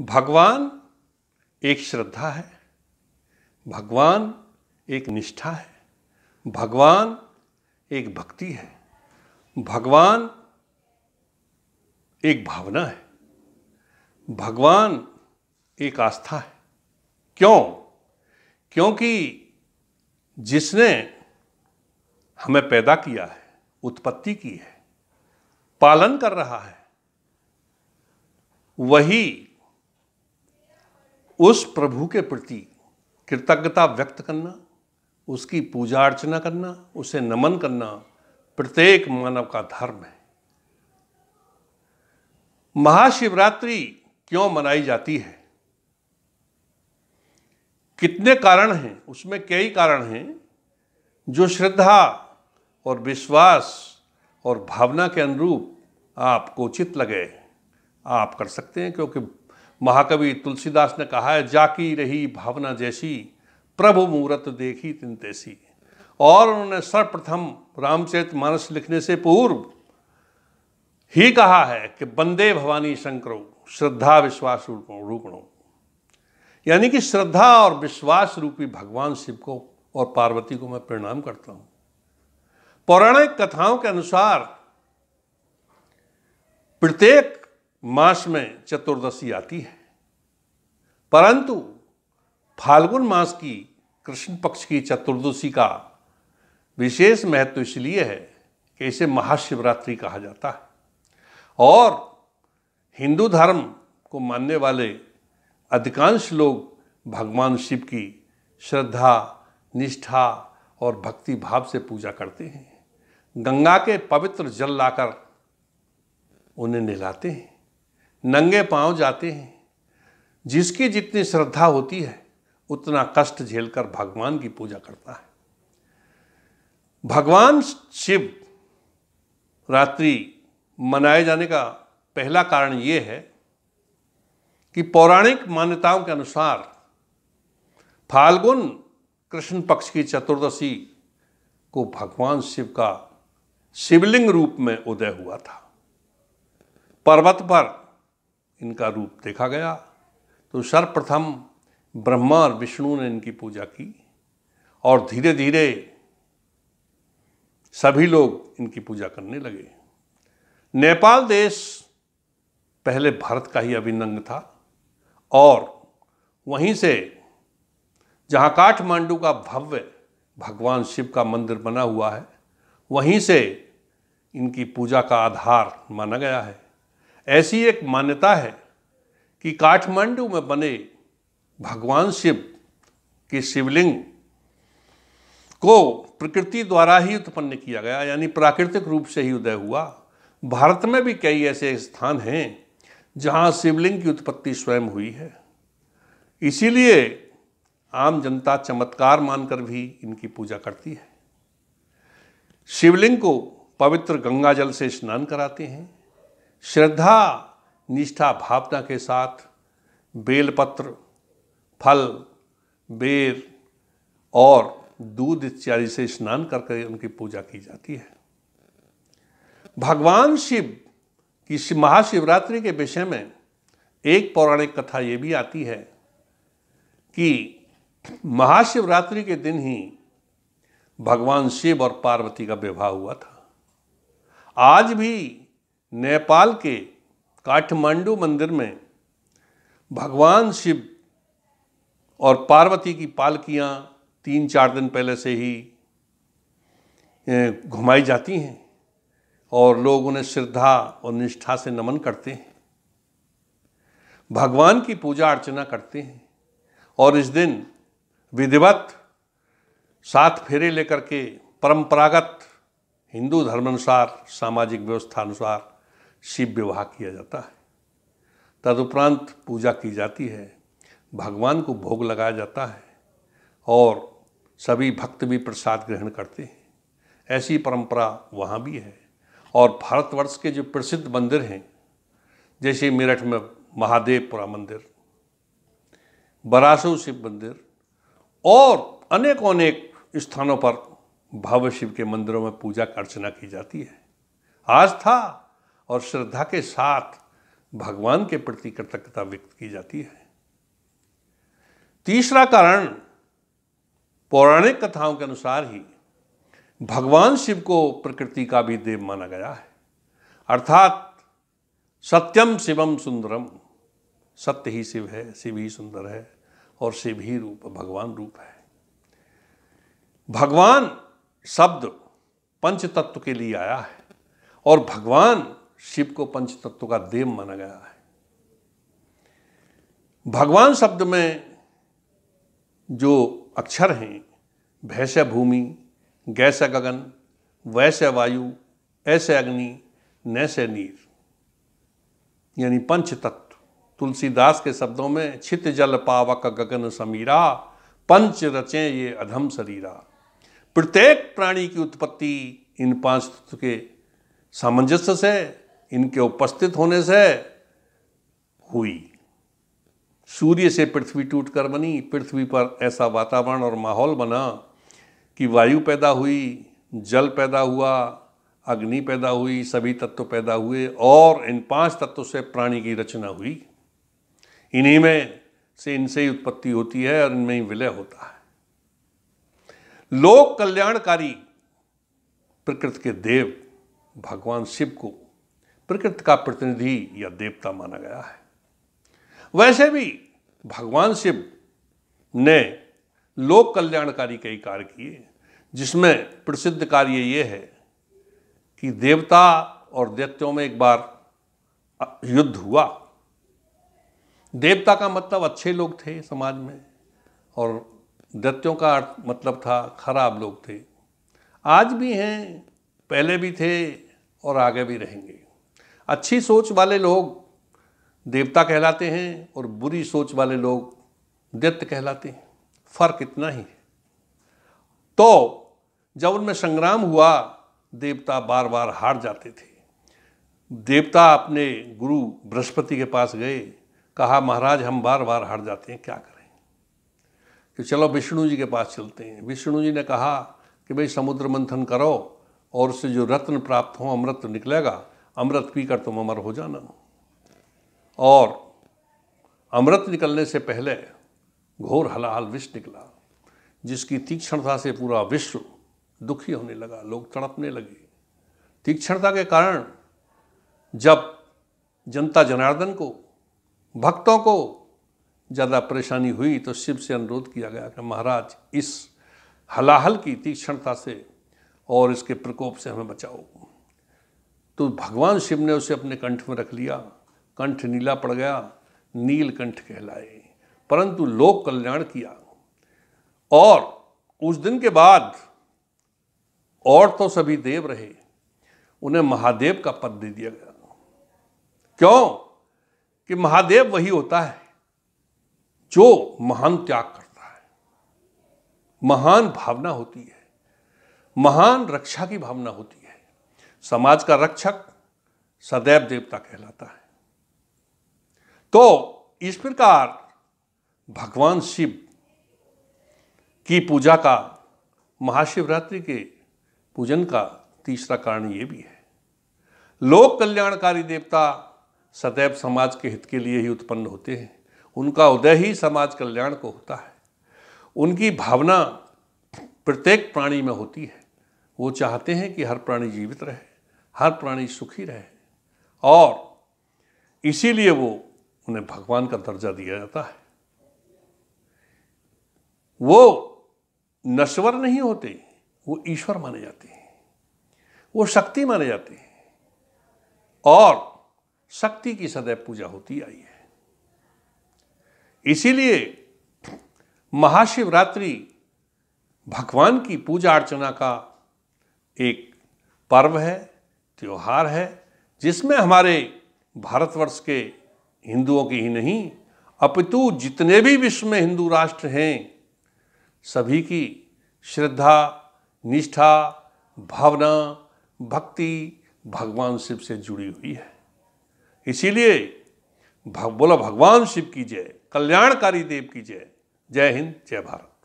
भगवान एक श्रद्धा है, भगवान एक निष्ठा है, भगवान एक भक्ति है, भगवान एक भावना है, भगवान एक आस्था है। क्यों? क्योंकि जिसने हमें पैदा किया है, उत्पत्ति की है, पालन कर रहा है, वही उस प्रभु के प्रति कृतज्ञता व्यक्त करना, उसकी पूजा अर्चना करना, उसे नमन करना प्रत्येक मानव का धर्म है। महाशिवरात्रि क्यों मनाई जाती है? कितने कारण हैं? उसमें कई कारण हैं जो श्रद्धा और विश्वास और भावना के अनुरूप आपको उचित लगे आप कर सकते हैं, क्योंकि महाकवि तुलसीदास ने कहा है, जाकी रही भावना जैसी प्रभु मूरत देखी तिन तैसी। और उन्होंने सर्वप्रथम रामचरितमानस लिखने से पूर्व ही कहा है कि वंदे भवानी शंकरो श्रद्धा विश्वास रूपणो, यानी कि श्रद्धा और विश्वास रूपी भगवान शिव को और पार्वती को मैं प्रणाम करता हूं। पौराणिक कथाओं के अनुसार प्रत्येक मास में चतुर्दशी आती है, परंतु फाल्गुन मास की कृष्ण पक्ष की चतुर्दशी का विशेष महत्व इसलिए है कि इसे महाशिवरात्रि कहा जाता है। और हिंदू धर्म को मानने वाले अधिकांश लोग भगवान शिव की श्रद्धा, निष्ठा और भक्ति भाव से पूजा करते हैं। गंगा के पवित्र जल लाकर उन्हें नहलाते हैं, नंगे पांव जाते हैं। जिसकी जितनी श्रद्धा होती है उतना कष्ट झेलकर भगवान की पूजा करता है। भगवान शिव रात्रि मनाए जाने का पहला कारण यह है कि पौराणिक मान्यताओं के अनुसार फाल्गुन कृष्ण पक्ष की चतुर्दशी को भगवान शिव का शिवलिंग रूप में उदय हुआ था। पर्वत पर इनका रूप देखा गया तो सर्वप्रथम ब्रह्मा और विष्णु ने इनकी पूजा की और धीरे धीरे सभी लोग इनकी पूजा करने लगे। नेपाल देश पहले भारत का ही अभिन्न अंग था और वहीं से जहाँ काठमांडू का भव्य भगवान शिव का मंदिर बना हुआ है, वहीं से इनकी पूजा का आधार माना गया है। ऐसी एक मान्यता है कि काठमांडू में बने भगवान शिव के शिवलिंग को प्रकृति द्वारा ही उत्पन्न किया गया, यानी प्राकृतिक रूप से ही उदय हुआ। भारत में भी कई ऐसे स्थान हैं जहां शिवलिंग की उत्पत्ति स्वयं हुई है। इसीलिए आम जनता चमत्कार मानकर भी इनकी पूजा करती है। शिवलिंग को पवित्र गंगा जल से स्नान कराते हैं। श्रद्धा, निष्ठा, भावना के साथ बेलपत्र, फल, बेर और दूध इत्यादि से स्नान करके उनकी पूजा की जाती है। भगवान शिव की महाशिवरात्रि के विषय में एक पौराणिक कथा ये भी आती है कि महाशिवरात्रि के दिन ही भगवान शिव और पार्वती का विवाह हुआ था। आज भी नेपाल के काठमांडू मंदिर में भगवान शिव और पार्वती की पालकियां 3-4 दिन पहले से ही घुमाई जाती हैं और लोग उन्हें श्रद्धा और निष्ठा से नमन करते हैं, भगवान की पूजा अर्चना करते हैं और इस दिन विधिवत 7 फेरे लेकर के परंपरागत हिंदू धर्मानुसार, सामाजिक व्यवस्था अनुसार शिव विवाह किया जाता है। तदुपरांत पूजा की जाती है, भगवान को भोग लगाया जाता है और सभी भक्त भी प्रसाद ग्रहण करते हैं। ऐसी परंपरा वहाँ भी है। और भारतवर्ष के जो प्रसिद्ध मंदिर हैं, जैसे मेरठ में महादेवपुरा मंदिर, बरासू शिव मंदिर और अनेकों अनेक स्थानों पर भव्य शिव के मंदिरों में पूजा अर्चना की जाती है। आस्था और श्रद्धा के साथ भगवान के प्रति कृतज्ञता व्यक्त की जाती है। तीसरा कारण, पौराणिक कथाओं के अनुसार ही भगवान शिव को प्रकृति का भी देव माना गया है, अर्थात सत्यम शिवम सुंदरम, सत्य ही शिव है, शिव ही सुंदर है और शिव ही रूप भगवान रूप है। भगवान शब्द पंच तत्व के लिए आया है और भगवान शिव को पंच तत्व का देव माना गया है। भगवान शब्द में जो अक्षर हैं, भैस्य भूमि, गैस्य गगन, वैस्य वायु, ऐसे अग्नि, नैसे नीर, यानी पंच तत्व। तुलसीदास के शब्दों में छित जल पावक गगन समीरा, पंच रचे ये अधम शरीरा। प्रत्येक प्राणी की उत्पत्ति इन पांच तत्व के सामंजस्य से, इनके उपस्थित होने से हुई। सूर्य से पृथ्वी टूटकर बनी, पृथ्वी पर ऐसा वातावरण और माहौल बना कि वायु पैदा हुई, जल पैदा हुआ, अग्नि पैदा हुई, सभी तत्व पैदा हुए और इन पांच तत्वों से प्राणी की रचना हुई। इन्हीं में से इनसे ही उत्पत्ति होती है और इनमें ही विलय होता है। लोक कल्याणकारी प्रकृति के देव भगवान शिव को प्रकृति का प्रतिनिधि या देवता माना गया है। वैसे भी भगवान शिव ने लोक कल्याणकारी कई कार्य किए, जिसमें प्रसिद्ध कार्य ये है कि देवता और दैत्यों में एक बार युद्ध हुआ। देवता का मतलब अच्छे लोग थे समाज में और दैत्यों का मतलब था खराब लोग थे। आज भी हैं, पहले भी थे और आगे भी रहेंगे। अच्छी सोच वाले लोग देवता कहलाते हैं और बुरी सोच वाले लोग दैत्य कहलाते हैं, फर्क इतना ही है। तो जब उनमें संग्राम हुआ, देवता बार बार हार जाते थे। देवता अपने गुरु बृहस्पति के पास गए, कहा महाराज हम बार बार हार जाते हैं, क्या करें? कि चलो विष्णु जी के पास चलते हैं। विष्णु जी ने कहा कि भाई समुद्र मंथन करो और उससे जो रत्न प्राप्त हो, अमृत निकलेगा, अमृत पीकर तुम अमर हो जाना। और अमृत निकलने से पहले घोर हलाहल विष निकला, जिसकी तीक्ष्णता से पूरा विश्व दुखी होने लगा, लोग तड़पने लगे। तीक्ष्णता के कारण जब जनता जनार्दन को, भक्तों को ज़्यादा परेशानी हुई तो शिव से अनुरोध किया गया कि महाराज इस हलाहल की तीक्ष्णता से और इसके प्रकोप से हमें बचाओ। तो भगवान शिव ने उसे अपने कंठ में रख लिया, कंठ नीला पड़ गया, नीलकंठ कहलाए, परंतु लोक कल्याण किया। और उस दिन के बाद और तो सभी देव रहे, उन्हें महादेव का पद दे दिया गया। क्यों? कि महादेव वही होता है जो महान त्याग करता है, महान भावना होती है, महान रक्षा की भावना होती है। समाज का रक्षक सदैव देवता कहलाता है। तो इस प्रकार भगवान शिव की पूजा का, महाशिवरात्रि के पूजन का तीसरा कारण ये भी है। लोक कल्याणकारी देवता सदैव समाज के हित के लिए ही उत्पन्न होते हैं। उनका उदय ही समाज कल्याण को होता है। उनकी भावना प्रत्येक प्राणी में होती है। वो चाहते हैं कि हर प्राणी जीवित रहे, हर प्राणी सुखी रहे, और इसीलिए वो उन्हें भगवान का दर्जा दिया जाता है। वो नश्वर नहीं होते, वो ईश्वर माने जाते हैं, वो शक्ति माने जाते हैं और शक्ति की सदैव पूजा होती आई है। इसीलिए महाशिवरात्रि भगवान की पूजा अर्चना का एक पर्व है, त्योहार है, जिसमें हमारे भारतवर्ष के हिंदुओं की ही नहीं अपितु जितने भी विश्व में हिंदू राष्ट्र हैं सभी की श्रद्धा, निष्ठा, भावना, भक्ति भगवान शिव से जुड़ी हुई है। इसीलिए बोला भगवान शिव की जय, कल्याणकारी देव की जय। जय हिंद, जय भारत।